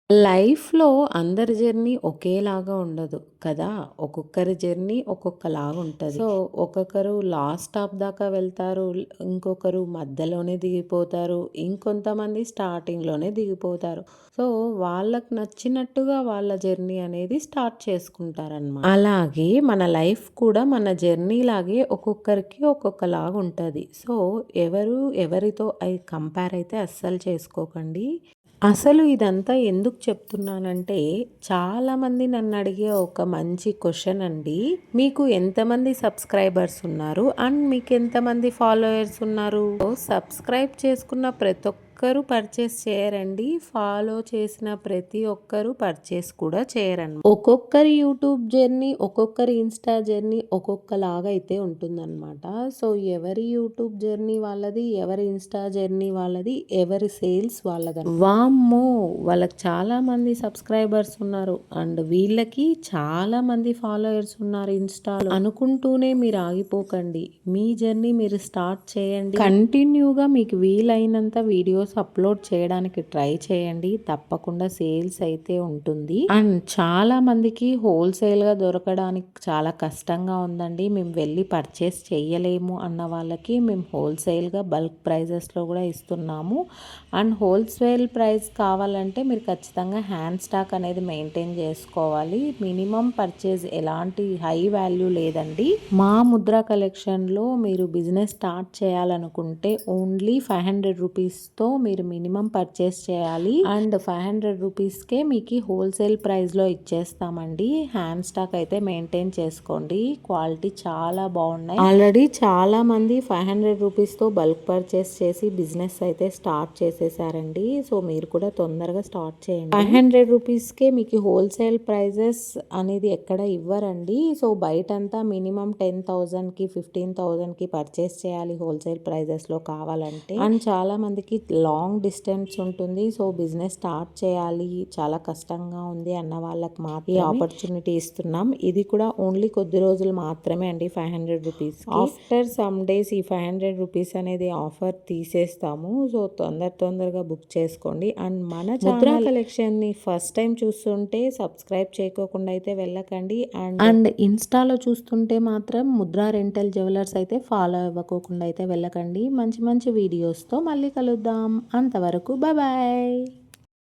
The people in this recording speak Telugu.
లైఫ్‌లో అందరి జర్నీ ఒకేలాగా ఉండదు కదా! ఒక్కొక్కరి జర్నీ ఒక్కొక్కలాగా ఉంటది. సో, ఒక్కొక్కరు లాస్ట్ స్టాప్ దాకా వెళ్తారు. ఇంకొకరు మధ్యలోనే దిగిపోతారు. ఇంకొంతమంది స్టార్టింగ్‌లోనే దిగిపోతారు. సో, వాళ్ళకి నచ్చినట్టుగా వాళ్ళ జర్నీ అనేది స్టార్ట్ చేసుకుంటారనమాట. అలాగే మన లైఫ్ కూడా మన జర్నీ లాగే ఒక్కొక్కరికి ఒక్కొక్కలాగా ఉంటది. సో, ఎవరితో కంపేర్ అయితే అస్సలు చేసుకోకండి. అసలు ఇదంతా ఎందుకు చెప్తున్నానంటే, చాలామంది నన్నడిగే ఒక మంచి క్వెషన్ అండి. మీకు ఎంతమంది సబ్స్క్రైబర్స్ ఉన్నారు? అండ్ మీకెంతమంది ఫాలోయర్స్ ఉన్నారు? సబ్స్క్రైబ్ చేసుకున్న ప్రతి ఒక్కరు పర్చేస్ చేయరండి. ఫాలో చేసిన ప్రతి ఒక్కరు పర్చేస్ కూడా చేయరనమాట. ఒక్కొక్కరి యూట్యూబ్ జర్నీ, ఒక్కొక్కరి ఇన్‌స్టా జర్నీ ఒక్కొక్కలాగా అయితే ఉంటుందనమాట. సో, ఎవరి యూట్యూబ్ జర్నీ వాళ్ళది, ఎవరి ఇన్‌స్టా జర్నీ వాళ్ళది, ఎవరి సేల్స్ వాళ్ళదని. వామ్మో! వాళ్ళకి చాలామంది సబ్స్క్రైబర్స్ ఉన్నారు. అండ్ వీళ్ళకి చాలామంది ఫాలోయర్స్ ఉన్నారు ఇన్‌స్టాలో అనుకుంటూనే మీరు ఆగిపోకండి. మీ జర్నీ మీరు స్టార్ట్ చేయండి. కంటిన్యూగా మీకు వీలైనంత వీడియోస్ అప్లోడ్ చేయడానికి ట్రై చేయండి. తప్పకుండా సేల్స్ అయితే ఉంటుంది. అండ్ చాలా మందికి హోల్సేల్‌గా దొరకడానికి చాలా కష్టంగా ఉందండి. మేము వెళ్ళి పర్చేస్ చేయలేము అన్న వాళ్ళకి మేము హోల్సేల్‌గా బల్క్ ప్రైజెస్‌లో కూడా ఇస్తున్నాము. అండ్ హోల్సేల్ ప్రైస్ కావాలంటే మీరు ఖచ్చితంగా హ్యాండ్ స్టాక్ అనేది మెయింటైన్ చేసుకోవాలి. మినిమం పర్చేజ్ ఎలాంటి హై వాల్యూ లేదండి. మా ముద్ర కలెక్షన్‌లో మీరు బిజినెస్ స్టార్ట్ చేయాలనుకుంటే ఓన్లీ 500 రూపీస్‌తో మీరు మినిమం పర్చేస్ చేయాలి. అండ్ 500 రూపీస్కే మీకు హోల్సేల్ ప్రైస్లో ఇచ్చేస్తామండి. హ్యాండ్ స్టాక్ అయితే మెయింటైన్ చేసుకోండి. క్వాలిటీ చాలా బాగున్నాయి. ఆల్రెడీ చాలా మంది 500 రూపీస్తో బల్క్ పర్చేస్ చేసి బిజినెస్ అయితే స్టార్ట్ చేసేసారండి. సో మీరు కూడా తొందరగా స్టార్ట్ చేయండి. 500 రూపీస్కే మీకు హోల్సేల్ ప్రైజెస్ అనేది ఎక్కడ ఇవ్వరండి. సో బయటంతా మినిమం 10,000కి 15,000కి పర్చేస్ చేయాలి హోల్సేల్ ప్రైజెస్లో కావాలంటే. అండ్ చాలా మందికి లాంగ్ డిస్టెన్స్ ఉంటుంది. సో బిజినెస్ స్టార్ట్ చేయాలి, చాలా కష్టంగా ఉంది అన్న వాళ్ళకి మాత్రమే ఈ ఆపర్చునిటీ ఇస్తున్నాం. ఇది కూడా ఓన్లీ కొద్ది రోజులు మాత్రమే అండి. 500 రూపీస్ ఆఫ్టర్ సమ్ డేస్ ఈ 500 రూపీస్ అనేది ఆఫర్ తీసేస్తాము. సో తొందరగా బుక్ చేసుకోండి. అండ్ మన ముద్రా కలెక్షన్ ని ఫస్ట్ టైం చూస్తుంటే సబ్స్క్రైబ్ చేయకోకుండా అయితే వెళ్ళకండి. అండ్ ఇన్స్టాలో చూస్తుంటే మాత్రం ముద్రా రెంటల్ జ్యువెలర్స్ అయితే ఫాలో అవ్వకోకుండా అయితే వెళ్ళకండి. మంచి మంచి వీడియోస్తో మళ్ళీ కలుద్దాం. అంతవరకు బాయ్.